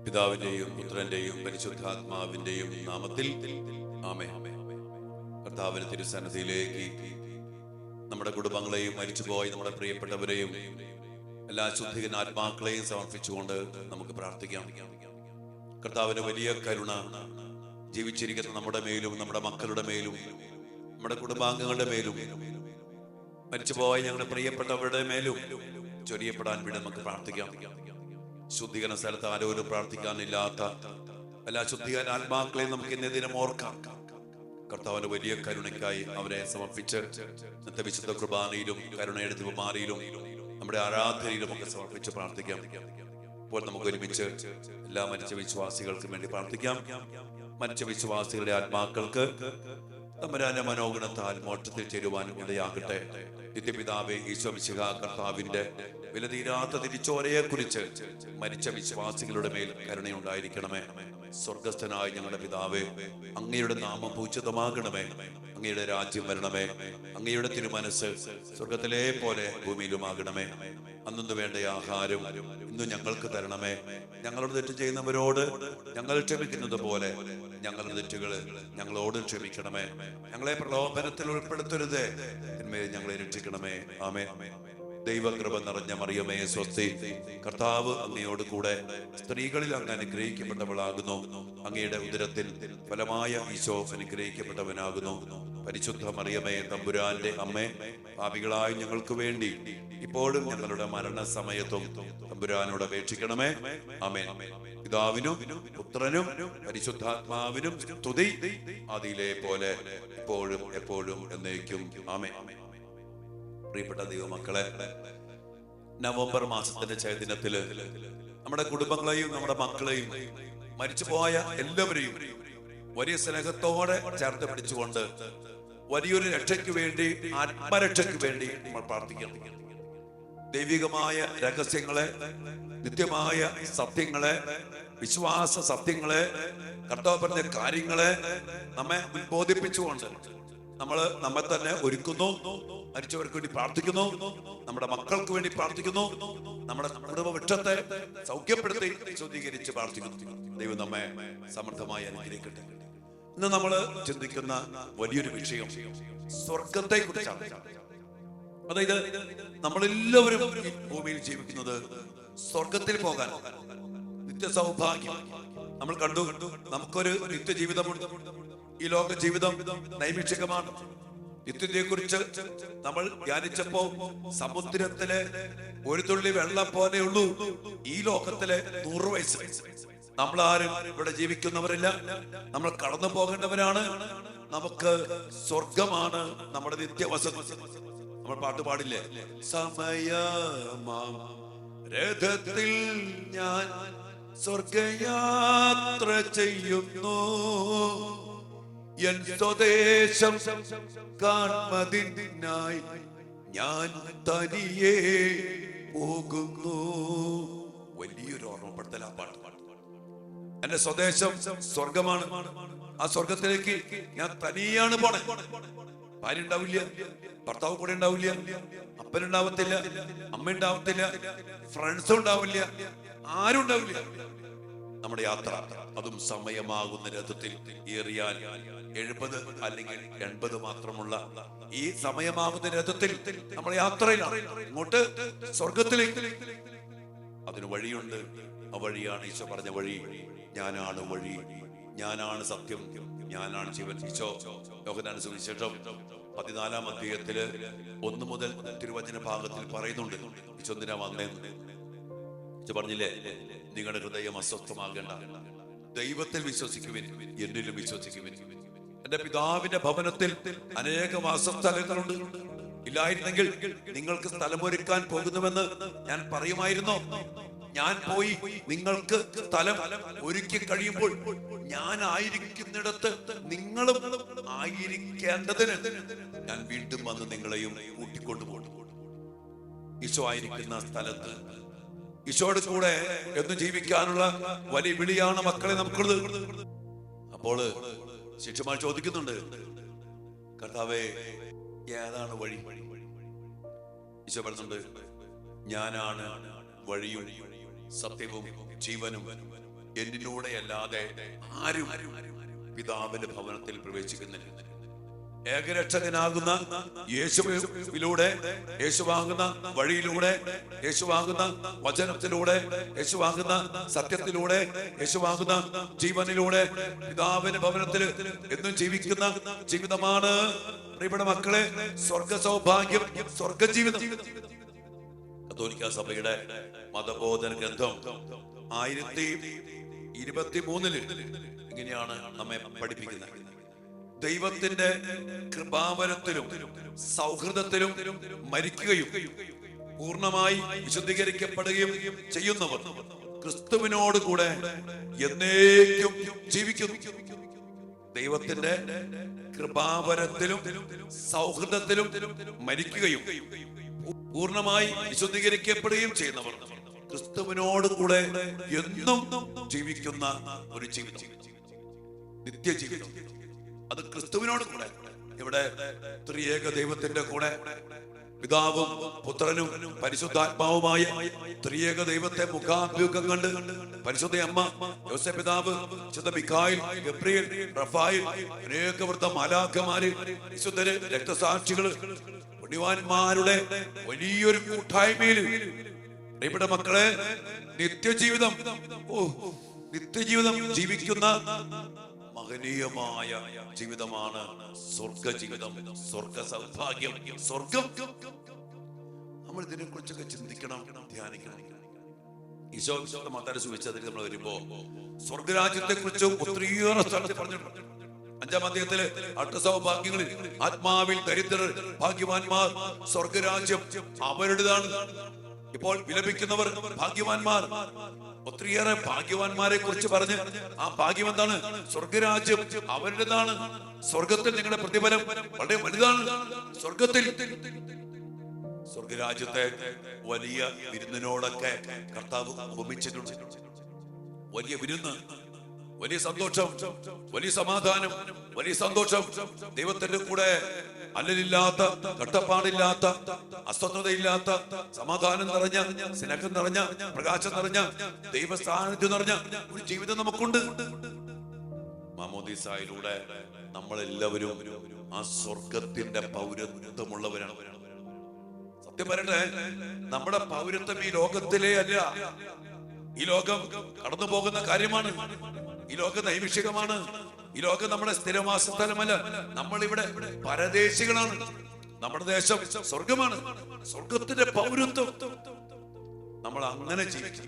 പിതാവിന്റെയും പുത്രന്റെയും പരിശുദ്ധാത്മാവിന്റെയും നാമത്തിൽ ആമേൻ. കർത്താവിന്റെ തിരുസന്നിധിയിലേക്ക് നമ്മുടെ കുടുംബങ്ങളെയും മരിച്ചുപോയി നമ്മുടെ പ്രിയപ്പെട്ടവരെയും എല്ലാ ശുദ്ധികൻ ആത്മാക്കളെയും സമർപ്പിച്ചുകൊണ്ട് നമുക്ക് പ്രാർത്ഥിക്കാം. കർത്താവിന്റെ വലിയ കരുണ ജീവിച്ചിരിക്കുന്ന നമ്മുടെ മേലും നമ്മുടെ മക്കളുടെ മേലും നമ്മുടെ കുടുംബാംഗങ്ങളുടെ മേലും മരിച്ചുപോയ ഞങ്ങളുടെ പ്രിയപ്പെട്ടവരുടെ മേലും ചൊരിയപ്പെടാൻ വേണ്ടി നമുക്ക് പ്രാർത്ഥിക്കാം. ശുദ്ധീകരണ സ്ഥലത്ത് ആരോരും പ്രാർത്ഥിക്കാനില്ലാത്ത എല്ലാ ശുദ്ധീകരണ ആത്മാക്കളെയും നമുക്ക് ഇന്നേ ദിനം ഓർക്കാം. കർത്താവിന്റെ വലിയ കരുണയ്ക്കായി അവരെ സമർപ്പിച്ച് ഇന്നത്തെ വിശുദ്ധ കുർബാനയിലും കരുണയുടെ ദിവമാനയിലും നമ്മുടെ ആരാധനയിലും ഒക്കെ സമർപ്പിച്ച് പ്രാർത്ഥിക്കാം. ഇപ്പോൾ നമുക്ക് ഒരുമിച്ച് എല്ലാ മരിച്ച വിശ്വാസികൾക്കും വേണ്ടി പ്രാർത്ഥിക്കാം. മരിച്ച വിശ്വാസികളുടെ ആത്മാക്കൾക്ക് തമ്പുരാന്റെ മനോഗുണത്താൽ മോക്ഷത്തിൽ ചേരുവാൻ ഇടയാകട്ടെ. നിത്യപിതാവേ ഈശോ മിശിഹാ കർത്താവിന്റെ വിലതീരാത്ത തിരിച്ചോരയെ കുറിച്ച് മരിച്ച വിശ്വാസികളുടെ മേൽ കരുണയുണ്ടായിരിക്കണമേ. സ്വർഗസ്ഥനായ ഞങ്ങളുടെ പിതാവേ, അങ്ങയുടെ നാമം പൂജിതമാകണമേ. അങ്ങയുടെ രാജ്യം വരണമേ. അങ്ങയുടെ തിരുമനസ് സ്വർഗത്തിലെ പോലെ ഭൂമിയിലുമാകണമേ. അന്നു വേണ്ട ആഹാരം ഇന്ന് ഞങ്ങൾക്ക് തരണമേ. ഞങ്ങളോട് തെറ്റ് ചെയ്യുന്നവരോട് ഞങ്ങൾ ക്ഷമിക്കുന്നത് പോലെ ഞങ്ങളുടെ തെറ്റുകൾ ഞങ്ങളോട് ക്ഷമിക്കണമേ. ഞങ്ങളെ പ്രലോഭനത്തിൽ ഉൾപ്പെടുത്തരുതേ, എന്മേൽ ഞങ്ങളെ രക്ഷിക്കണമേ. ആമേൻ. ദൈവകൃപ നിറഞ്ഞ മറിയമേ സ്വസ്തി, കർത്താവ് അങ്ങയോട് കൂടെ സ്ത്രീകളിൽ അങ്ങ് അനുഗ്രഹിക്കപ്പെട്ടവളാകുന്നു. അങ്ങയുടെ ഉദരത്തിൽ ഫലമായ ഈശോ അനുഗ്രഹിക്കപ്പെട്ടവനാകുന്നു. പരിശുദ്ധ മറിയമേ തമ്പുരാന്റെ അമ്മേ, പാപികളായ ഞങ്ങൾക്ക് വേണ്ടി ഇപ്പോഴും ഞങ്ങളുടെ മരണസമയത്തും തമ്പുരാനോട് അപേക്ഷിക്കണമേ. ആമേൻ. പിതാവിനും പുത്രനും പരിശുദ്ധാത്മാവിനും സ്തുതി, ആദിയിലെ പോലെ ഇപ്പോഴും എപ്പോഴും എന്നേക്കും. ആമേൻ. പ്രിയപ്പെട്ട ദൈവമക്കളെ, നവംബർ മാസത്തിന്റെ ചൈതന്യത്തില് നമ്മുടെ കുടുംബങ്ങളെയും നമ്മുടെ മക്കളെയും മരിച്ചുപോയ എല്ലാവരെയും വലിയ സ്നേഹത്തോടെ ചേർത്ത് പിടിച്ചുകൊണ്ട് വലിയൊരു രക്ഷയ്ക്ക് വേണ്ടി, ആത്മരക്ഷയ്ക്ക് വേണ്ടി നമ്മൾ പ്രാർത്ഥിക്കണം. ദൈവികമായ രഹസ്യങ്ങളെ, നിത്യമായ സത്യങ്ങളെ, വിശ്വാസ സത്യങ്ങളെ, കർത്താവ് പറഞ്ഞ കാര്യങ്ങളെ നമ്മെ ഉത്ബോധിപ്പിച്ചുകൊണ്ട് നമ്മെ തന്നെ ഒരുക്കുന്നു. മരിച്ചവർക്ക് വേണ്ടി പ്രാർത്ഥിക്കുന്നു, നമ്മുടെ മക്കൾക്ക് വേണ്ടി പ്രാർത്ഥിക്കുന്നു, നമ്മുടെ കുടുംബ വൃക്ഷത്തെ സൗഖ്യപ്പെടുത്തി ശുദ്ധീകരിച്ച് പ്രാർത്ഥിക്കുന്നു. ദൈവം നമ്മെ സമൃദ്ധമായി അനുഗ്രഹിക്കട്ടെ. ഇന്ന് നമ്മൾ ചിന്തിക്കുന്ന വലിയൊരു വിഷയം സ്വർഗത്തെ കുറിച്ചാണ്. അതായത് നമ്മളെല്ലാവരും ഈ ഭൂമിയിൽ ജീവിക്കുന്നത് സ്വർഗത്തിൽ പോകാൻ, നിത്യ സൗഭാഗ്യം. നമ്മൾ കണ്ടു, നമുക്കൊരു നിത്യജീവിതമുണ്ട്. ഈ ലോക ജീവിതം നൈമിഷികമാണ്. നിത്യതയെ കുറിച്ച് നമ്മൾ ധ്യാനിച്ചപ്പോ സമുദ്രത്തിലെ ഒരു തുള്ളി വെള്ളം പോലെയുള്ളൂ ഈ ലോകത്തിലെ 100 വയസ്സ്. നമ്മളാരും ഇവിടെ ജീവിക്കുന്നവരില്ല, നമ്മൾ കടന്നു പോകേണ്ടവരാണ്. നമുക്ക് സ്വർഗമാണ് നമ്മുടെ നിത്യവസതി. നമ്മൾ പാട്ട് പാടില്ലേ, സമയമാം രഥത്തിൽ ഞാൻ സ്വർഗയാത്ര ചെയ്യുന്നു, എൻ സ്വദേശം കാൺമതിനായി ഞാൻ തനിയെ പോകുന്നു. വലിയൊരു ഓർമ്മപ്പെടുത്തൽ ആ പാട്ട്. എന്റെ സ്വദേശം സ്വർഗമാണ്. ആ സ്വർഗത്തിലേക്ക് ഞാൻ തനിയാണ് പോണേ. ഭാര്യ ഉണ്ടാവില്ല, ഭർത്താവ് കൂടെ ഉണ്ടാവില്ല, അപ്പനുണ്ടാവത്തില്ല, അമ്മ ഉണ്ടാവത്തില്ല, ഫ്രണ്ട്സും ഉണ്ടാവില്ല, ആരും ഉണ്ടാവില്ല. നമ്മുടെ യാത്ര അതും സമയമാകുന്ന രഥത്തിൽ ഏറിയാൽ 70 അല്ലെങ്കിൽ 80 മാത്രമുള്ള ഈ സമയമാകുന്ന രഥത്തിൽ നമ്മൾ യാത്രയിലാണ് ഇങ്ങോട്ട് സ്വർഗത്തിലേക്ക്. അതിന് വഴിയുണ്ട്. ആ വഴിയാണ് ഈശോ പറഞ്ഞ വഴി. ഞാനാണ് വഴി, ഞാനാണ് സത്യം, ഞാനാണ് ജീവൻ. ഈശോ യോഹന്നാന്റെ സുവിശേഷം 14-ാം അധ്യായത്തില് 1 മുതൽ തിരുവചന ഭാഗത്തിൽ പറയുന്നുണ്ട് ഈശോ എന്തിനാ വന്നേന്ന്. ഈശോ പറഞ്ഞില്ലേ, നിങ്ങളുടെ ഹൃദയം അസ്വസ്ഥമാകേണ്ട, ദൈവത്തിൽ വിശ്വസിക്കുവിൻ, എന്നിലും വിശ്വസിക്കുവിൻ. എന്റെ പിതാവിന്റെ ഭവനത്തിൽ അനേക വാസസ്ഥലങ്ങളുണ്ട്. ഇല്ലായിരുന്നെങ്കിൽ നിങ്ങൾക്ക് സ്ഥലമൊരുക്കാൻ പോകുന്നുവെന്ന് ഞാൻ പറയുമായിരുന്നോ? ഞാൻ പോയി നിങ്ങൾക്ക് സ്ഥലം ഒരുക്കി കഴിയുമ്പോൾ ഞാൻ ആയിരിക്കുന്നിടത്ത് നിങ്ങളും ആയിരിക്കേണ്ടതിന് ഞാൻ വീണ്ടും വന്ന് നിങ്ങളെയും കൂട്ടിക്കൊണ്ടുപോകും. ഈശോ ആയിരിക്കുന്ന സ്ഥലത്ത് ഈശോയുടെ കൂടെ എന്ന് ജീവിക്കാനുള്ള വലിയ വിളിയാണ് മക്കളെ നമുക്കുള്ളത്. അപ്പോൾ ശിഷ്യന്മാർ ചോദിക്കുന്നുണ്ട്, കർത്താവേ ഏതാണ് വഴി? ഈശോ പറയുന്നുണ്ട്, ഞാനാണ് വഴിയും സത്യവും ജീവനും. എന്നിലൂടെ അല്ലാതെ ആരും പിതാവിന്റെ ഭവനത്തിൽ പ്രവേശിക്കുന്നില്ല. ഏകരക്ഷകനാകുന്ന യേശുവിലൂടെ, യേശുവാകുന്ന വഴിയിലൂടെ, യേശുവാകുന്ന വചനത്തിലൂടെ, യേശുവാകുന്ന സത്യത്തിലൂടെ, യേശുവാകുന്ന ജീവനിലൂടെ പിതാവിന്റെ ഭവനത്തിൽ എന്നും ജീവിക്കുന്ന ജീവിതമാണ് പ്രിയപ്പെട്ട മക്കളെ സ്വർഗ സൗഭാഗ്യം, സ്വർഗ ജീവിതം. കത്തോലിക്ക സഭയുടെ മതബോധന ഗ്രന്ഥം 1023 ഇങ്ങനെയാണ് നമ്മെ പഠിപ്പിക്കുന്നത്: ദൈവത്തിന്റെ കൃപാവരത്തിലും സൗഹൃദത്തിലും മരിക്കുകയും പൂർണ്ണമായി വിശുദ്ധീകരിക്കപ്പെടുകയും ചെയ്യുന്നവർ ക്രിസ്തുവിനോട് കൂടെ എന്നേക്കും ജീവിക്കുന്നു. ദൈവത്തിന്റെ കൃപാവരത്തിലും സൗഹൃദത്തിലും മരിക്കുകയും പൂർണ്ണമായി വിശുദ്ധീകരിക്കപ്പെടുകയും ചെയ്യുന്നവർ ക്രിസ്തുവിനോട് കൂടെ എന്നും ജീവിക്കുന്ന ഒരു ജീവിതം, നിത്യജീവിതം. അത് ക്രിസ്തുവിനോട് കൂടെ. ഇവിടെ ത്രിയേക ദൈവത്തിന്റെ കൂടെ പിതാവും പുത്രനും പരിശുദ്ധാത്മാവുമായ ത്രിയേക ദൈവത്തെ മുഖാഭിമുഖം കണ്ട് പരിശുദ്ധ അമ്മ, യോസേപ്പ് പിതാവ്, വിശുദ്ധ മിഖായേൽ, ഗബ്രിയേൽ, റഫായേൽ, അനേക വൃദ്ധ മാലാഖമാര്, വിശുദ്ധര്, രക്തസാക്ഷികള്, പുണ്യവാന്മാരുടെ വലിയൊരു കൂട്ടായ്മയിൽ പ്രിയപ്പെട്ട മക്കളെ നിത്യജീവിതം നിത്യജീവിതം ജീവിക്കുന്ന മഹനീയമായ ജീവിതമാണ് സ്വർഗ ജീവിതം, സ്വർഗ സൗഭാഗ്യം, സ്വർഗം. നമ്മൾ ഇതിനെ കുറിച്ചൊക്കെ ചിന്തിക്കണം, ധ്യാനിക്കണം. ഈശോ മത്തായിയുടെ സുവിശേഷത്തിൽ നമ്മൾ വരുമ്പോ സ്വർഗരാജ്യത്തെ കുറിച്ച് ഒത്തിരിയേറെ സ്ഥലത്ത് പറഞ്ഞിട്ടുണ്ട്. 5-ാം അധ്യായത്തിലെ 8 സൗഭാഗ്യങ്ങളിൽ ആത്മാവിൽ ദരിദ്രർ ഭാഗ്യവാന്മാർ, സ്വർഗരാജ്യം അവരുടേതാണ്. ഇപ്പോൾ വിലപിക്കുന്നവർ ഭാഗ്യവാന്മാർ. ഒത്തിരിയേറെ ഭാഗ്യവാന്മാരെ കുറിച്ച് പറഞ്ഞ് ആ ഭാഗ്യം എന്താണ്? സ്വർഗരാജ്യം അവരുടേതാണ്. സ്വർഗത്തിൽ നിങ്ങളുടെ പ്രതിഫലം വളരെ വലുതാണ്. സ്വർഗത്തിൽ സ്വർഗരാജ്യത്തെ വലിയ വിരുന്നിനോടൊക്കെ കർത്താവ് ഉപമിച്ചിട്ടുണ്ട്. വലിയ വിരുന്ന്, വലിയ സന്തോഷം, വലിയ സമാധാനം, വലിയ സന്തോഷം. ദൈവത്തിന്റെ കൂടെ അല്ലലില്ലാത്ത, കട്ടപ്പാടില്ലാത്ത, അസ്വസ്ഥതയില്ലാത്ത, സമാധാനം നിറഞ്ഞ, സ്നേഹം നിറഞ്ഞ, പ്രകാശം നിറഞ്ഞ, ദൈവസാന്നിധ്യം നിറഞ്ഞ ഒരു ജീവിതം നമുക്കുണ്ട്. മാമോദീസായിലൂടെ നമ്മളെല്ലാവരും ആ സ്വർഗത്തിന്റെ പൗരത്വമുള്ളവരാണ്. സത്യം പറയട്ടെ, നമ്മുടെ പൗരത്വം ഈ ലോകത്തിലേ അല്ല. ഈ ലോകം കടന്നു പോകുന്ന കാര്യമാണ്. ഈ ലോകം നൈമിഷികമാണ്. ഈ ലോകം നമ്മുടെ സ്ഥിരവാസ സ്ഥലമല്ല. നമ്മളിവിടെ പരദേശികളാണ്. നമ്മുടെ ദേശം സ്വർഗമാണ്. സ്വർഗത്തിന്റെ പൗരത്വം നമ്മൾ അങ്ങനെ ജീവിക്കും.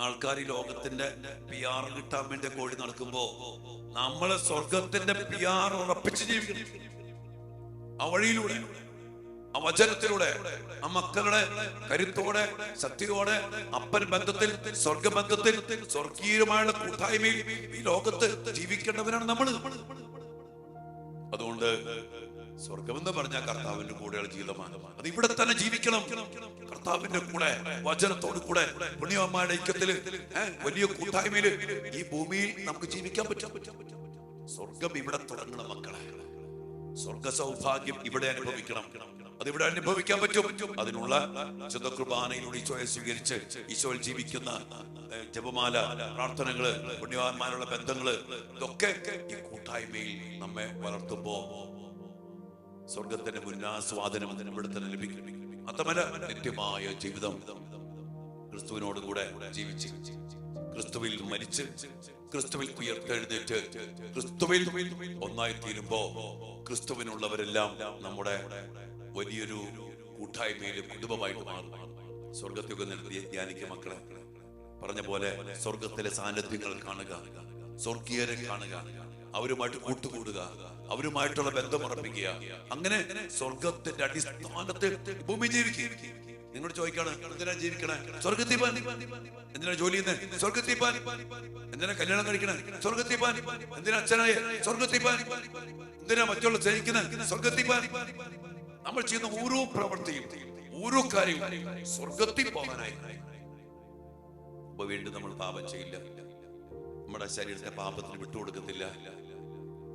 ആൾക്കാർ ഈ ലോകത്തിന്റെ PR കിട്ടാൻ വേണ്ടി കോഴി നടക്കുമ്പോ നമ്മള് സ്വർഗത്തിന്റെ PR ഉറപ്പിച്ച് ജീവിക്കണം. ആ വഴിയിലൂടെ, ആ വചനത്തിലൂടെ, ആ മക്കളുടെ കരുത്തോടെ, ശക്തിയോടെ, അപ്പൻ ബന്ധത്തിൽ, സ്വർഗബന്ധത്തിൽ, സ്വർഗീയമായ കൂട്ടായ്മയിൽ ഈ ലോകത്ത് ജീവിക്കേണ്ടവരാണ് നമ്മൾ. അതുകൊണ്ട് സ്വർഗമെന്ന് പറഞ്ഞാൽ കർത്താവിന്റെ കൂടെയുള്ള ജീവിതമാണ്. അത് ഇവിടെ തന്നെ ജീവിക്കണം. കർത്താവിന്റെ കൂടെ, വചനത്തോട് കൂടെ, പുണ്യവന്മാരുടെ ഐക്യത്തില്, വലിയ കൂട്ടായ്മയില് ഈ ഭൂമിയിൽ നമുക്ക് ജീവിക്കാൻ പറ്റും. സ്വർഗം ഇവിടെ തുടങ്ങണം മക്കളെ. സ്വർഗ സൗഭാഗ്യം ഇവിടെ അനുഭവിക്കണം. അതിവിടെ അനുഭവിക്കാൻ പറ്റും. അതിനുള്ള ശുദ്ധ കുർബാനയിലൂടെ ഈശോയെ സ്വീകരിച്ച് ഈശോയിൽ ജീവിക്കുന്ന ജപമാല, പ്രാർത്ഥനകള്, പുണ്യവാന്മാരുടെ ബന്ധങ്ങള്, ഇതൊക്കെ ഈ കൂട്ടായ്മയിൽ നമ്മെ വളർത്തുമ്പോ സ്വർഗത്തിന്റെ മുന്നാസ്വാദനം ഇവിടെ തന്നെ ലഭിക്കും. അതമല നിത്യമായ ജീവിതം ക്രിസ്തുവിനോട് കൂടെ ജീവിച്ച്, ക്രിസ്തുവിൽ മരിച്ച്, ക്രിസ്തുവിൽ ഉയർത്തെഴുന്നേറ്റ്, ക്രിസ്തുവിൽ ഒന്നായി തീരുമ്പോ ക്രിസ്തുവിനുള്ളവരെല്ലാം നമ്മുടെ വലിയൊരു കൂട്ടായ്മയിലും കുടുംബമായിട്ട് മാറും. സ്വർഗത്തൊക്കെ നിർത്തി ധ്യാനിക്കുക മക്കളെ. പറഞ്ഞ പോലെ സ്വർഗത്തിലെ സാന്നിധ്യങ്ങൾ കാണുക, സ്വർഗീയരെ കാണുക, അവരുമായിട്ട് കൂട്ടുകൂടുക, അവരുമായിട്ടുള്ള ബന്ധം ഉറപ്പിക്കുക. അങ്ങനെ സ്വർഗത്തിന്റെ അടിസ്ഥാനത്തിൽ ഭൂമി ജീവിക്കുക. നിങ്ങളോട് ചോദിക്കാണ്, എന്തിനാ ജീവിക്കണേ? സ്വർഗത്തിൽ പോകാൻ. എന്തിനാ ജോലി ചെയ്യുന്നത്? സ്വർഗത്തിൽ പോകാൻ. എന്തിനാ കല്യാണം കഴിക്കണേ? സ്വർഗത്തിൽ പോകാൻ. എന്തിനാ അച്ഛനായ? സ്വർഗത്തിൽ പോകാൻ. എന്തിനാ മറ്റുള്ള സ്നേഹിക്കുന്നത്? സ്വർഗത്തിൽ പോകാൻ. നമ്മൾ ചെയ്യുന്ന ഓരോ പ്രവൃത്തിയും, ഓരോ കാര്യവും സ്വർഗത്തിൽ പോകാനായി. അപ്പൊ വീണ്ടും നമ്മൾ പാപം ചെയ്യില്ല, നമ്മുടെ ശരീരത്തെ പാപത്തിന് വിട്ടുകൊടുക്കത്തില്ല.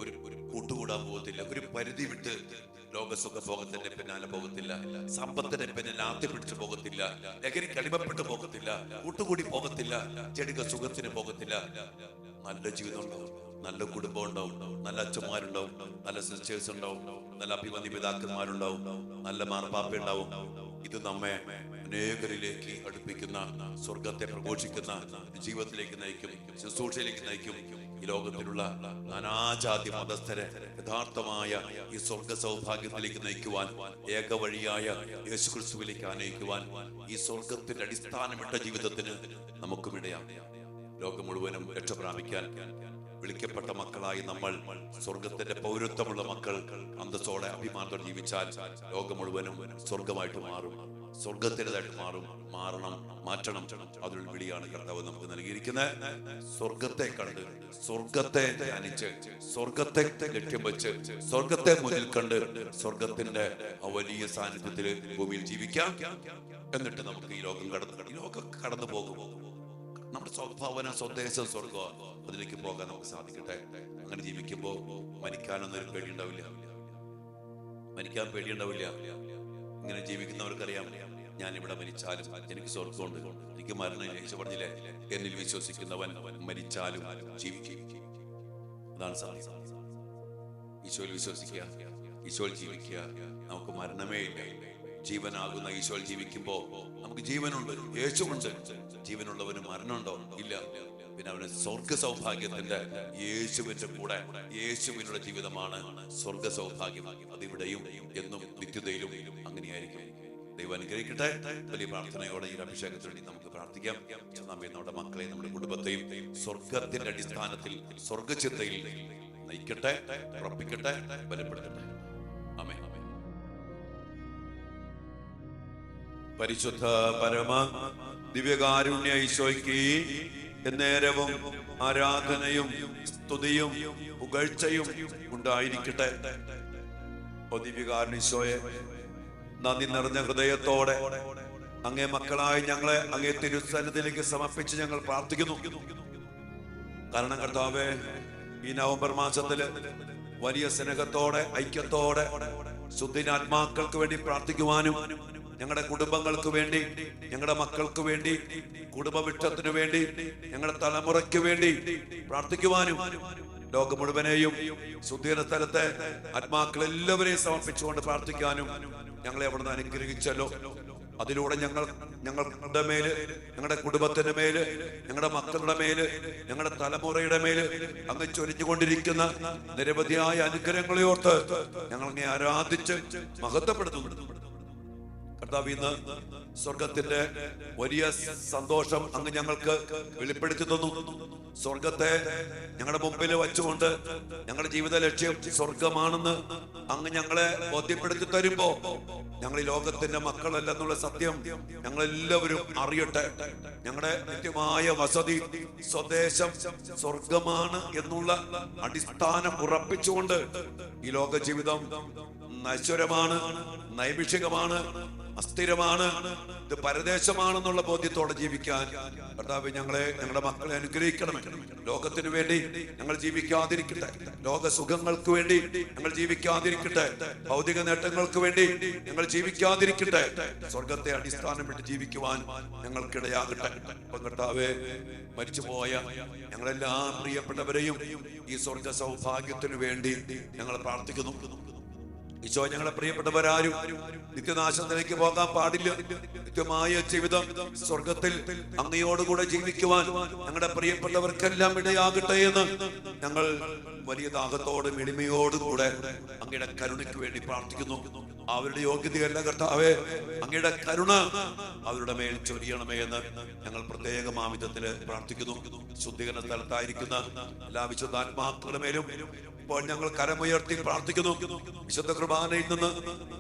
ഒരു കൂട്ടുകൂടാൻ പോകത്തില്ല, ഒരു പരിധി വിട്ട് ലോകസുഖഭോഗത്തിന്റെ പിന്നാലെ പോകത്തില്ല, സമ്പത്തിന്റെ പിന്നാലെ ആത്തി പിടിച്ചു പോകത്തില്ല, ലഹരിക്ക് അടിമപ്പെട്ടു പോകത്തില്ല, കൂട്ടുകൂടി പോകത്തില്ല, ചെടിക സുഖത്തിന് പോകത്തില്ല. നല്ല ജീവിതം ഉണ്ടാവും, നല്ല കുടുംബം ഉണ്ടാവും, നല്ല അച്ഛന്മാരുണ്ടാവും, നല്ല സിസ്റ്റേഴ്സ് ഉണ്ടാവും, നല്ല അഭിമന്യ പിതാക്കന്മാരുണ്ടാവും, നല്ല മാർപ്പാപ്പ ഉണ്ടാവും. ഇത് നമ്മെ അനേകരിലേക്ക് അടുപ്പിക്കുന്ന, സ്വർഗത്തെ പ്രഘോഷിക്കുന്ന ജീവിതത്തിലേക്ക് നയിക്കും, ശുശ്രൂഷയിലേക്ക് നയിക്കും. ഈ ലോകത്തിലുള്ള നാനാജാതി മതസ്ഥരെ യഥാർത്ഥമായ ഈ സ്വർഗ സൗഭാഗ്യത്തിലേക്ക് നയിക്കുവാൻ, ഏക വഴിയായ യേശുക്രിസ്തുവിലേക്ക് ആനയിക്കുവാൻ, ഈ സ്വർഗത്തിന്റെ അടിസ്ഥാനമിട്ട ജീവിതത്തിന് നമുക്കും ഇടയാം. ലോകം മുഴുവനും രക്ഷ പ്രാപിക്കാൻ വിളിക്കപ്പെട്ട മക്കളായി നമ്മൾ, സ്വർഗത്തിന്റെ പൗരത്വമുള്ള മക്കൾ, അന്തസ്സോടെ അഭിമാനത്തോടെ ജീവിച്ചാൽ ലോകം മുഴുവനും സ്വർഗമായിട്ട് മാറും, സ്വർഗത്തിൻ്റെതായിട്ട് മാറണം, മാറ്റണം. അതിനുള്ള വിളിയാണ് കർത്താവ് നമുക്ക് നൽകിയിരിക്കുന്നത്. സ്വർഗത്തെ കണ്ട്, സ്വർഗത്തെ ധ്യാനിച്ച്, സ്വർഗത്തെ ലക്ഷ്യം വെച്ച്, സ്വർഗത്തെ മുന്നിൽ കണ്ട്, സ്വർഗത്തിന്റെ ആ വലിയ സാന്നിധ്യത്തിൽ ഭൂമിയിൽ ജീവിക്കാം. എന്നിട്ട് നമുക്ക് ഈ ലോകം കടന്നു പോകും. നമ്മുടെ സ്വഭാവന, സ്വദേശം സ്വർഗം, അതിലേക്ക് പോകാൻ നമുക്ക് സാധിക്കട്ടെ. അങ്ങനെ ജീവിക്കുമ്പോൾ മരിക്കാനൊന്നും പേടിയുണ്ടാവില്ല, മരിക്കാൻ പേടിയുണ്ടാവില്ല. ഇങ്ങനെ ജീവിക്കുന്നവർക്കറിയാം, ഞാൻ ഇവിടെ മരിച്ചാലും എനിക്ക് സ്വർഗമുണ്ട്, എനിക്ക് മരണം. യേശു പറഞ്ഞില്ലേ, എന്നിൽ വിശ്വസിക്കുന്നവൻ മരിച്ചാലും ജീവിക്കും. അതാണ് സാധിക്കും. ഈശോയിൽ വിശ്വസിക്കുക, ഈശോയിൽ ജീവിക്കുക, നമുക്ക് മരണമേ ഇല്ല. ജീവനാകുന്ന ഈശോയിൽ ജീവിക്കുമ്പോ നമുക്ക് ജീവനുണ്ട്, യേശുവുണ്ട്. ജീവനുള്ളവന് മരണമുണ്ടോ? ഇല്ല. പിന്നെ അവന് സ്വർഗ സൗഭാഗ്യത്തിന്റെ, യേശുവിന്റെ കൂടെ, യേശുവിനുള്ള ജീവിതമാണ് സ്വർഗ സൗഭാഗ്യം. അതിവിടെയും എന്നും നിത്യതയിലും അങ്ങനെയായിരിക്കും. ദൈവം അനുഗ്രഹിക്കട്ടെ. വലിയ പ്രാർത്ഥനയോടെ ഈ അഭിഷേകത്തിന് വേണ്ടി നമുക്ക് പ്രാർത്ഥിക്കാം. നമ്മെ, നമ്മുടെ മക്കളെയും നമ്മുടെ കുടുംബത്തെയും സ്വർഗത്തിന്റെ അടിസ്ഥാനത്തിൽ, സ്വർഗചിന്തയിൽ നയിക്കട്ടെ, ഉറപ്പിക്കട്ടെ, ബലപ്പെടുത്തട്ടെ. ആമേൻ. പരിശുദ്ധ പരമ ദിവ്യകാരുണ്യ ഈശോയ്ക്ക് എന്നേരവും ആരാധനയും സ്തുതിയും പുകഴ്ചയും ഉണ്ടായിരിക്കട്ടെ. ഓ ദിവ്യകാരുണ്യ ഈശോയെ, നന്ദി നിറഞ്ഞ ഹൃദയത്തോടെ അങ്ങേ മക്കളായി ഞങ്ങളെ അങ്ങേ തിരുസന്നിധിയിലേക്ക് സമർപ്പിച്ച് ഞങ്ങൾ പ്രാർത്ഥിക്കുന്നു. കാരണം കർത്താവേ, ഈ നവംബർ മാസത്തില് വലിയ സ്നേഹത്തോടെ, ഐക്യത്തോടെ ശുദ്ധിനാത്മാക്കൾക്ക് വേണ്ടി പ്രാർത്ഥിക്കുവാനും, ഞങ്ങളുടെ കുടുംബങ്ങൾക്ക് വേണ്ടി, ഞങ്ങളുടെ മക്കൾക്ക് വേണ്ടി, കുടുംബവൃക്ഷത്തിനു വേണ്ടി, ഞങ്ങളുടെ തലമുറയ്ക്ക് വേണ്ടി പ്രാർത്ഥിക്കുവാനും, ലോകം മുഴുവനെയും ശുദ്ധീകരണ സ്ഥലത്തെ ആത്മാക്കളെല്ലാവരെയും സമർപ്പിച്ചുകൊണ്ട് പ്രാർത്ഥിക്കാനും ഞങ്ങളെ അവിടുന്ന് അനുഗ്രഹിച്ചല്ലോ. അതിലൂടെ ഞങ്ങളുടെ മേല്, ഞങ്ങളുടെ കുടുംബത്തിന്റെ മേല്, ഞങ്ങളുടെ മക്കളുടെ മേല്, ഞങ്ങളുടെ തലമുറയുടെ മേല് അങ്ങ് ചൊരിഞ്ഞുകൊണ്ടിരിക്കുന്ന നിരവധിയായ അനുഗ്രഹങ്ങളെ ഓർത്ത് ഞങ്ങൾ അങ്ങേ ആരാധിച്ച് മഹത്വപ്പെടുത്തുന്നു. കർത്താവ്, ഇന്ന് സ്വർഗത്തിന്റെ വലിയ സന്തോഷം അങ്ങ് ഞങ്ങൾക്ക് വെളിപ്പെടുത്തി തന്നു. സ്വർഗത്തെ ഞങ്ങളുടെ മുമ്പിൽ വെച്ചുകൊണ്ട് ഞങ്ങളുടെ ജീവിത ലക്ഷ്യം സ്വർഗമാണെന്ന് അങ്ങ് ഞങ്ങളെ ബോധ്യപ്പെടുത്തി തരുമ്പോ, ഞങ്ങൾ ഈ ലോകത്തിന്റെ മക്കളല്ലെന്നുള്ള സത്യം ഞങ്ങളെല്ലാവരും അറിയട്ടെ. ഞങ്ങളുടെ നിത്യമായ വസതി, സ്വദേശം സ്വർഗമാണ് എന്നുള്ള അടിസ്ഥാനം ഉറപ്പിച്ചുകൊണ്ട് ഈ ലോക ജീവിതം നശ്വരമാണ്, നൈമിഷികമാണ്, അസ്ഥിരമാണ്, ഇത് പരദേശമാണെന്നുള്ള ബോധ്യത്തോടെ ജീവിക്കാൻ കർത്താവ് ഞങ്ങളുടെ മക്കളെ അനുഗ്രഹിക്കണമേ. ലോകത്തിനു വേണ്ടി ഞങ്ങൾ ജീവിക്കാതിരിക്കട്ടെ, ലോക സുഖങ്ങൾക്ക് വേണ്ടി ഞങ്ങൾ ജീവിക്കാതിരിക്കട്ടെ, ഭൗതിക നേട്ടങ്ങൾക്ക് വേണ്ടി ഞങ്ങൾ ജീവിക്കാതിരിക്കട്ടെ. സ്വർഗത്തെ അടിസ്ഥാനമിട്ട് ജീവിക്കുവാൻ ഞങ്ങൾക്കിടയാകട്ടെ. അപ്പം കർത്താവേ, മരിച്ചുപോയ ഞങ്ങളെല്ലാ പ്രിയപ്പെട്ടവരെയും ഈ സ്വർഗ സൗഭാഗ്യത്തിനു വേണ്ടി ഞങ്ങൾ പ്രാർത്ഥിക്കുന്നു. ഈശോ, ഞങ്ങളെ പ്രിയപ്പെട്ടവരാരും നിത്യനാശത്തിലേക്ക് പോകാൻ പാടില്ല. നിത്യമായ ജീവിതം സ്വർഗത്തിൽ അങ്ങയോടുകൂടെ ജീവിക്കുവാൻ ഞങ്ങളുടെ പ്രിയപ്പെട്ടവർക്കെല്ലാം ഇടയാകട്ടെ എന്ന് ഞങ്ങൾ വലിയ ദാഹത്തോടും എളിമയോടും കൂടെ അങ്ങയുടെ കരുണയ്ക്ക് വേണ്ടി പ്രാർത്ഥിക്കുന്നു. അവരുടെ യോഗ്യതയല്ല കർത്താവേ, അങ്ങയുടെ കരുണ അവരുടെ മേൽ ചൊരിയണമേ എന്ന് ഞങ്ങൾ പ്രത്യേക മാമിതത്തില് പ്രാർത്ഥിക്കുന്നു. ശുദ്ധീകരണ സ്ഥലത്തായിരിക്കുന്ന എല്ലാ വിശുദ്ധാത്മാക്കളുടെ മേലും ഇപ്പോൾ ഞങ്ങൾ കരമുയർത്തി പ്രാർത്ഥിക്കുന്നു. വിശുദ്ധ കുർബാനയിൽ നിന്ന്,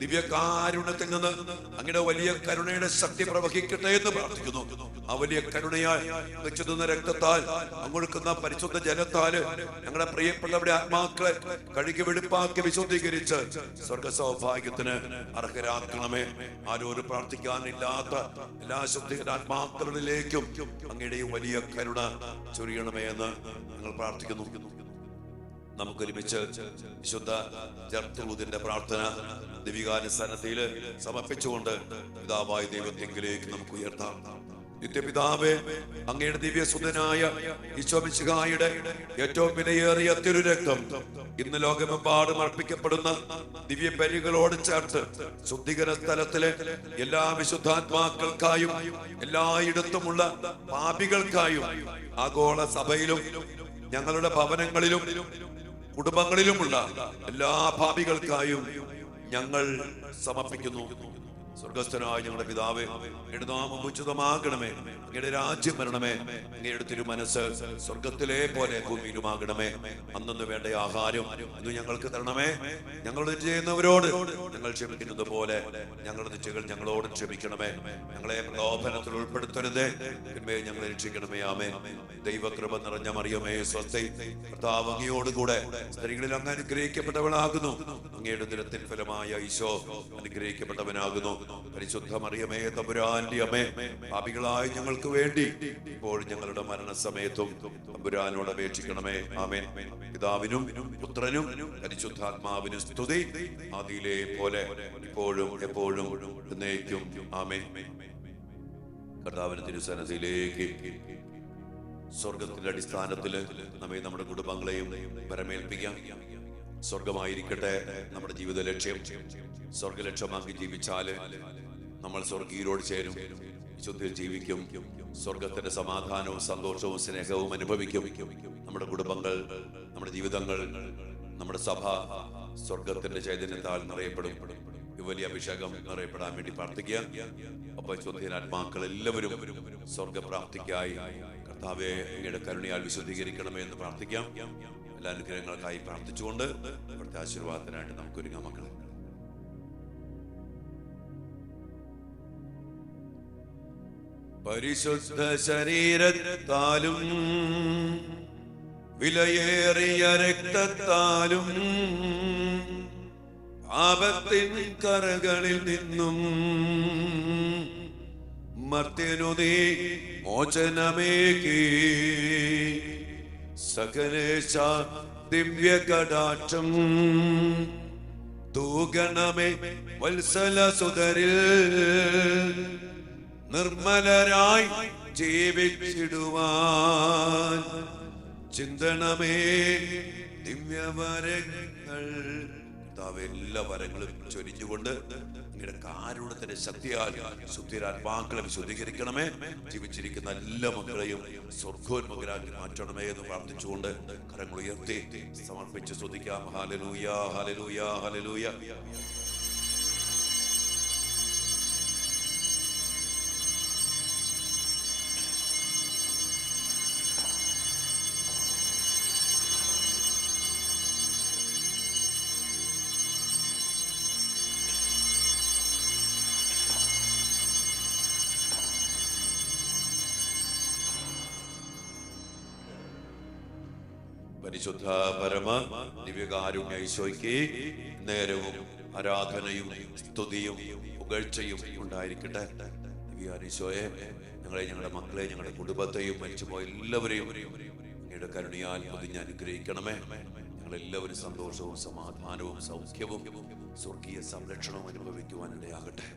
ദിവ്യകാരുണ്യത്തിൽ നിന്ന് അങ്ങയുടെ വലിയ കരുണയുടെ ശക്തി പ്രവഹിക്കട്ടെ എന്ന് പ്രാർത്ഥിക്കുന്നു. ആ വലിയ കരുണയാൽ വെച്ചുന്ന രക്തത്താൽ, അങ്ങൊഴുക്കുന്ന പരിശുദ്ധ ജലത്താല് ഞങ്ങളുടെ പ്രിയപ്പെട്ടവരുടെ ആത്മാക്കളെ കഴുകി വെടിപ്പാക്കി വിശുദ്ധീകരിച്ച് സ്വർഗ സൗഭാഗ്യത്തിന് അർഹരാക്കണമേ. ആരോട് പ്രാർത്ഥിക്കാനില്ലാത്ത എല്ലാ ശുദ്ധീകരണ ആത്മാക്കളിലേക്കും അങ്ങയുടെ വലിയ കരുണ ചൊരിയണമേ എന്ന് ഞങ്ങൾ പ്രാർത്ഥിക്കുന്നു. നമുക്കൊരുമിച്ച് വിശുദ്ധ ജർത്രൂദിന്റെ പ്രാർത്ഥന ദിവികാനുസരണത്തിൽ സമർപ്പിച്ചുകൊണ്ട് പിതാവായ ദൈവത്തെങ്കിലേക്ക് നമുക്ക് ഉയർത്താം. നിത്യപിതാവേ, അങ്ങയുടെ ദിവ്യസുതനായ ഈശോമിശിഹായുടെ ഏറ്റവും വിലയേറിയ തിരുരക്തം ഇന്ന് ലോകമെമ്പാടും അർപ്പിക്കപ്പെടുന്ന ദിവ്യ ബലികളോട് ചേർത്ത് ശുദ്ധീകരണ സ്ഥലത്തിലെ എല്ലാ വിശുദ്ധാത്മാക്കൾക്കായും എല്ലായിടത്തുമുള്ള പാപികൾക്കായും ആഗോള സഭയിലും ഞങ്ങളുടെ ഭവനങ്ങളിലും കുടുംബങ്ങളിലുമുള്ള എല്ലാ പാപികൾക്കായും ഞങ്ങൾ സമർപ്പിക്കുന്നു. സ്വർഗസ്ഥനായ ഞങ്ങളുടെ പിതാവേ, അങ്ങയുടെ നാമം ഉചിതമാകണമേ, അങ്ങയുടെ രാജ്യം വരണമേ, അങ്ങയുടെ തിരുമനസ്സ് സ്വർഗത്തിലെ പോലെ ഭൂമിയിലുമാകണമേ. അന്നു വേണ്ട ആഹാരം ഇന്ന് ഞങ്ങൾക്ക് തരണമേ. ഞങ്ങളോട് ചെയ്യുന്നവരോട് ഞങ്ങൾ ക്ഷമിക്കുന്നത് പോലെ ഞങ്ങളുടെ തെറ്റുകൾ ഞങ്ങളോട് ക്ഷമിക്കണമേ. ഞങ്ങളെ പ്രലോഭനത്തിൽ ഉൾപ്പെടുത്തരുതേ, ഞങ്ങളെ രക്ഷിക്കണമേ. ആമേൻ. ദൈവകൃപ നിറഞ്ഞ മറിയമേ സ്വസ്തി, കർത്താവ് അങ്ങയോടുകൂടെ സ്ത്രീകളിൽ അങ്ങ് അനുഗ്രഹിക്കപ്പെട്ടവളാകുന്നു. അങ്ങയുടെ ഉദരത്തിൻ ഫലമായ ഈശോ അനുഗ്രഹിക്കപ്പെട്ടവനാകുന്നു. പരിശുദ്ധ മറിയമേ തമ്പുരാന്റെ അമ്മേ, പാപികളായ ഞങ്ങൾക്ക് വേണ്ടി ഇപ്പോൾ ഞങ്ങളുടെ മരണസമയത്തും തമ്പുരാനോട് അപേക്ഷിക്കണമേ. ആമേൻ. പിതാവിനും പുത്രനും പരിശുദ്ധാത്മാവിനും സ്തുതി, ആദിയിലെ പോലെ ഇപ്പോഴും എപ്പോഴും എന്നേക്കും. ആമേൻ. കർത്താവിന്റെ തിരുസന്നിധിയിലേക്ക് സ്വർഗത്തിന്റെ അടിസ്ഥാനത്തില് നമ്മെ നമ്മുടെ കുടുംബങ്ങളെയും പരമേൽപ്പിക്കാം. സ്വർഗമായിരിക്കട്ടെ നമ്മുടെ ജീവിത ലക്ഷ്യം. സ്വർഗലക്ഷ്യമാക്കി ജീവിച്ചാല് നമ്മൾ സ്വർഗീയരോട് ചേരും, വിശുദ്ധിയിൽ ജീവിക്കും, സ്വർഗത്തിന്റെ സമാധാനവും സന്തോഷവും സ്നേഹവും അനുഭവിക്കും. നമ്മുടെ കുടുംബങ്ങൾ, നമ്മുടെ ജീവിതങ്ങൾ, നമ്മുടെ സഭ സ്വർഗത്തിന്റെ ചൈതന്യത്താൽ നിറയപ്പെടും. ഈ വലിയ അഭിഷേകം നിറയപ്പെടാൻ വേണ്ടി പ്രാർത്ഥിക്കുക. അപ്പൊ ശുദ്ധീനാത്മാക്കൾ എല്ലാവരും സ്വർഗപ്രാപ്തിക്കായി കർത്താവെ അങ്ങയുടെ കരുണയാൽ വിശുദ്ധീകരിക്കണമേ എന്ന് പ്രാർത്ഥിക്കാം. എല്ലാ അനുഗ്രഹങ്ങൾക്കായി പ്രാർത്ഥിച്ചുകൊണ്ട് ഇവിടുത്തെ ആശീർവാദത്തിനായിട്ട് നമുക്ക് ഒരുങ്ങാം. മക്കളെ, പരിശുദ്ധ ശരീരത്താലും വിലയേറിയ രക്തത്താലും പാപത്തിൻ കറകളിൽ നിന്നും മർത്യനു നീ മോചനമേകി സകലേശ ദിവ്യ കടാക്ഷം തൂഗണമേ വത്സല സുതരിൽ നിർമ്മലരായി ജീവിച്ചിടുവാൻ ചിന്തണമേ ദിവ്യവരങ്ങൾ. എല്ലാ വരങ്ങളും ചൊരിഞ്ഞുകൊണ്ട് അങ്ങയുടെ കാരുണ്യത്തിന്റെ ശക്തിയാൽ ശുദ്ധിരാത്മാക്കളെ വിശുദ്ധീകരിക്കണമേ. ജീവിച്ചിരിക്കുന്ന എല്ലാ മക്കളെയും സ്വർഗോന്മുഖരാക്കി മാറ്റണമേ എന്ന് പ്രാർത്ഥിച്ചുകൊണ്ട് കരങ്ങൾ ഉയർത്തി സമർപ്പിച്ച് സ്തുതിക്കാം. Hallelujah, hallelujah, hallelujah. പരിശുദ്ധ പരമ ദിവ്യകാരുണ്യ ഈശോയ്ക്ക് നേരവും ആരാധനയും സ്തുതിയും പുകഴ്ചയും ഉണ്ടായിരിക്കട്ടെ. ദിവ്യാനീശോയെ, ഞങ്ങളെ, ഞങ്ങളുടെ മക്കളെ, ഞങ്ങളുടെ കുടുംബത്തെയും മരിച്ചുപോയ എല്ലാവരെയും അങ്ങയുടെ കരുണയാൽ പൊതിഞ്ഞ് അനുഗ്രഹിക്കണമേ. ഞങ്ങളെല്ലാവരും സന്തോഷവും സമാധാനവും സൗഖ്യവും സ്വർഗീയ സംരക്ഷണവും അനുഭവിക്കുവാനിടയാകട്ടെ.